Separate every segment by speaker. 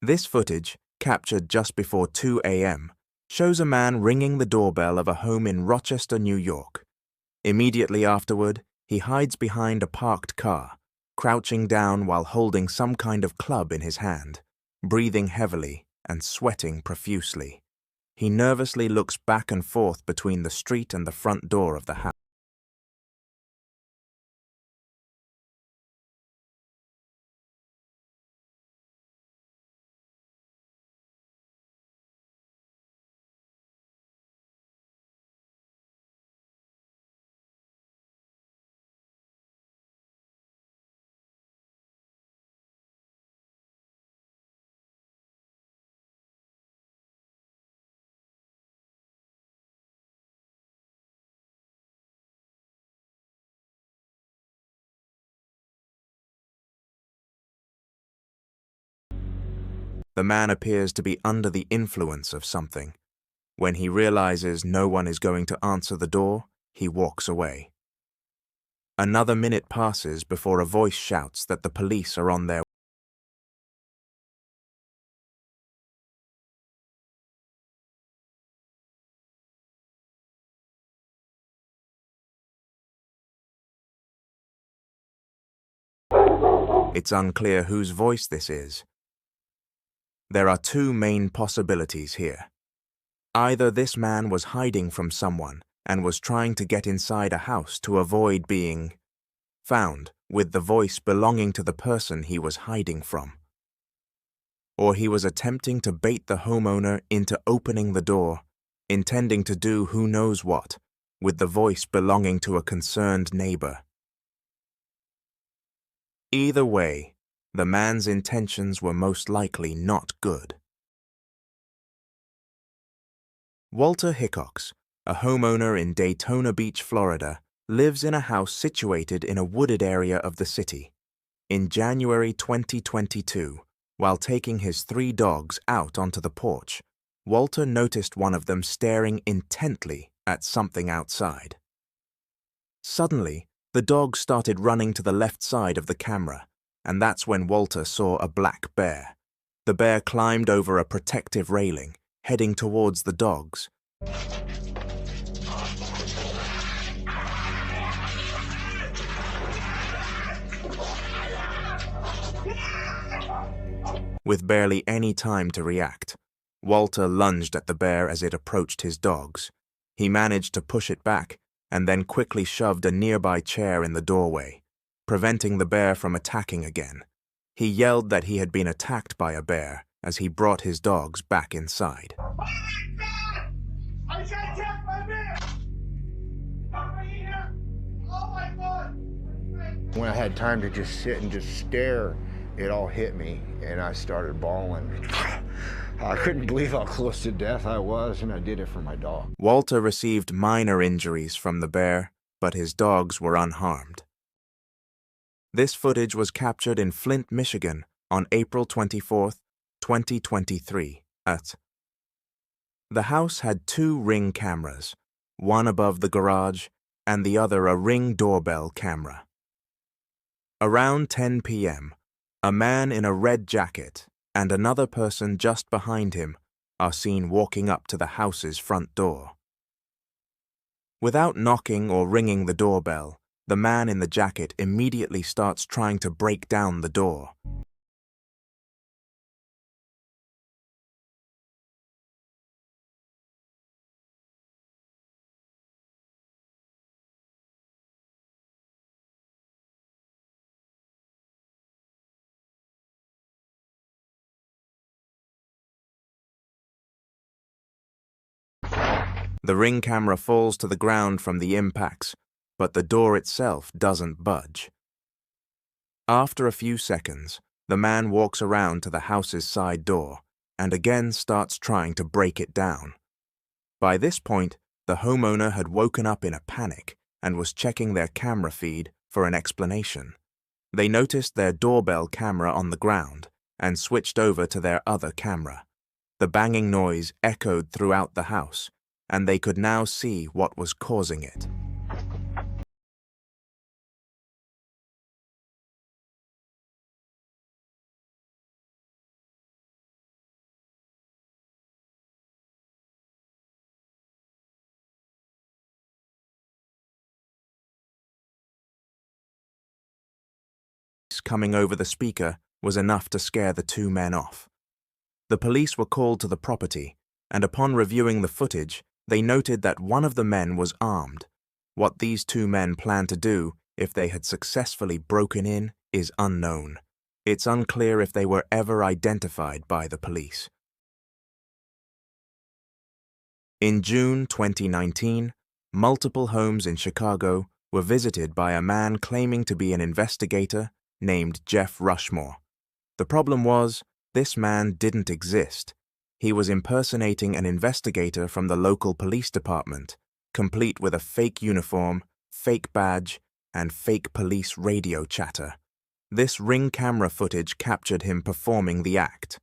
Speaker 1: This footage, captured just before 2 a.m., shows a man ringing the doorbell of a home in Rochester, New York. Immediately afterward, he hides behind a parked car, crouching down while holding some kind of club in his hand, breathing heavily and sweating profusely. He nervously looks back and forth between the street and the front door of the house. The man appears to be under the influence of something. When he realizes no one is going to answer the door, he walks away. Another minute passes before a voice shouts that the police are on their way. It's unclear whose voice this is. There are two main possibilities here. Either this man was hiding from someone and was trying to get inside a house to avoid being found with the voice belonging to the person he was hiding from. Or he was attempting to bait the homeowner into opening the door, intending to do who knows what, with the voice belonging to a concerned neighbor. Either way, the man's intentions were most likely not good. Walter Hickox, a homeowner in Daytona Beach, Florida, lives in a house situated in a wooded area of the city. In January 2022, while taking his 3 dogs out onto the porch, Walter noticed one of them staring intently at something outside. Suddenly, the dog started running to the left side of the camera, and that's when Walter saw a black bear. The bear climbed over a protective railing, heading towards the dogs. With barely any time to react, Walter lunged at the bear as it approached his dogs. He managed to push it back and then quickly shoved a nearby chair in the doorway, preventing the bear from attacking again. He yelled that he had been attacked by a bear as he brought his dogs back inside.
Speaker 2: Oh my God! I got attacked by a bear! Are you here? Oh my God!
Speaker 3: When I had time to just sit and just stare, it all hit me and I started bawling. I couldn't believe how close to death I was, and I did it for my dog.
Speaker 1: Walter received minor injuries from the bear, but his dogs were unharmed. This footage was captured in Flint, Michigan on April 24, 2023 The house had 2 Ring cameras, one above the garage and the other a Ring doorbell camera. Around 10 p.m., a man in a red jacket and another person just behind him are seen walking up to the house's front door. Without knocking or ringing the doorbell, the man in the jacket immediately starts trying to break down the door. The Ring camera falls to the ground from the impacts, but the door itself doesn't budge. After a few seconds, the man walks around to the house's side door and again starts trying to break it down. By this point, the homeowner had woken up in a panic and was checking their camera feed for an explanation. They noticed their doorbell camera on the ground and switched over to their other camera. The banging noise echoed throughout the house, and they could now see what was causing it. coming over the speaker was enough to scare the two men off. The police were called to the property, and upon reviewing the footage, they noted that one of the men was armed. What these two men planned to do if they had successfully broken in is unknown. It's unclear if they were ever identified by the police. In June 2019, multiple homes in Chicago were visited by a man claiming to be an investigator named Jeff Rushmore. The problem was, this man didn't exist. He was impersonating an investigator from the local police department, complete with a fake uniform, fake badge, and fake police radio chatter. This Ring camera footage captured him performing the act.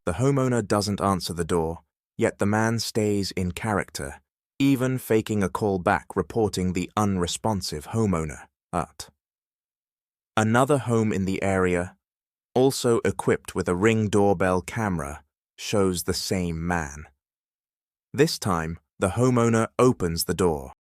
Speaker 1: The homeowner doesn't answer the door, yet the man stays in character, even faking a call back reporting the unresponsive homeowner. Another home in the area, also equipped with a Ring doorbell camera, shows the same man. This time, the homeowner opens the door.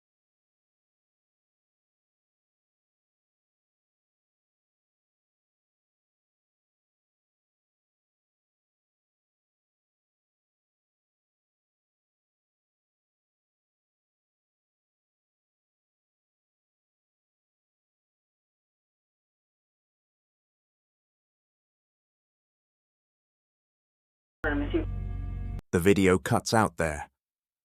Speaker 1: The video cuts out there.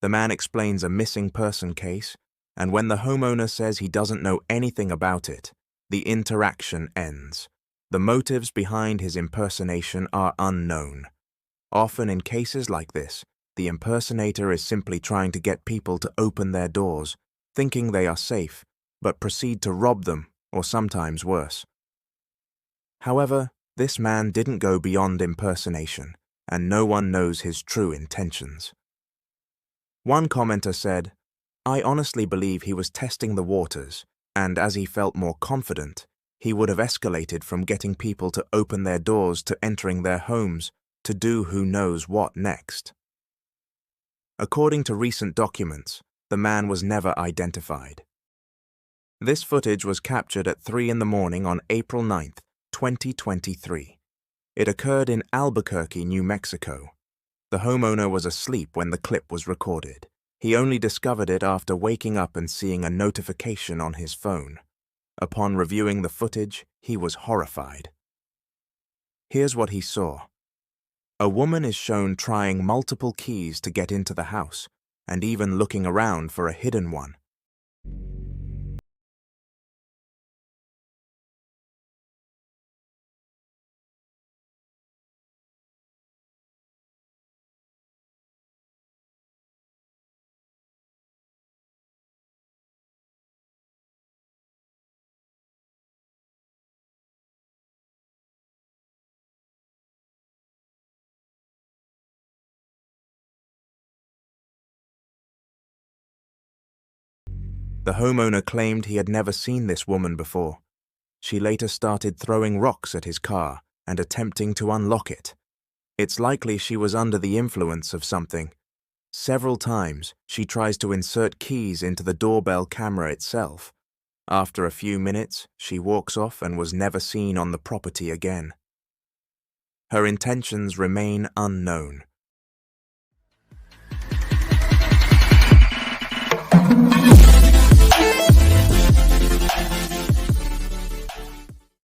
Speaker 1: The man explains a missing person case, and when the homeowner says he doesn't know anything about it, the interaction ends. The motives behind his impersonation are unknown. Often in cases like this, the impersonator is simply trying to get people to open their doors, thinking they are safe, but proceed to rob them, or sometimes worse. However, this man didn't go beyond impersonation, and no one knows his true intentions. One commenter said, "I honestly believe he was testing the waters, and as he felt more confident, he would have escalated from getting people to open their doors to entering their homes to do who knows what next." According to recent documents, the man was never identified. This footage was captured at 3 in the morning on April 9th, 2023. It occurred in Albuquerque, New Mexico. The homeowner was asleep when the clip was recorded. He only discovered it after waking up and seeing a notification on his phone. Upon reviewing the footage, he was horrified. Here's what he saw. A woman is shown trying multiple keys to get into the house, and even looking around for a hidden one. The homeowner claimed he had never seen this woman before. She later started throwing rocks at his car and attempting to unlock it. It's likely she was under the influence of something. Several times, she tries to insert keys into the doorbell camera itself. After a few minutes, she walks off and was never seen on the property again. Her intentions remain unknown.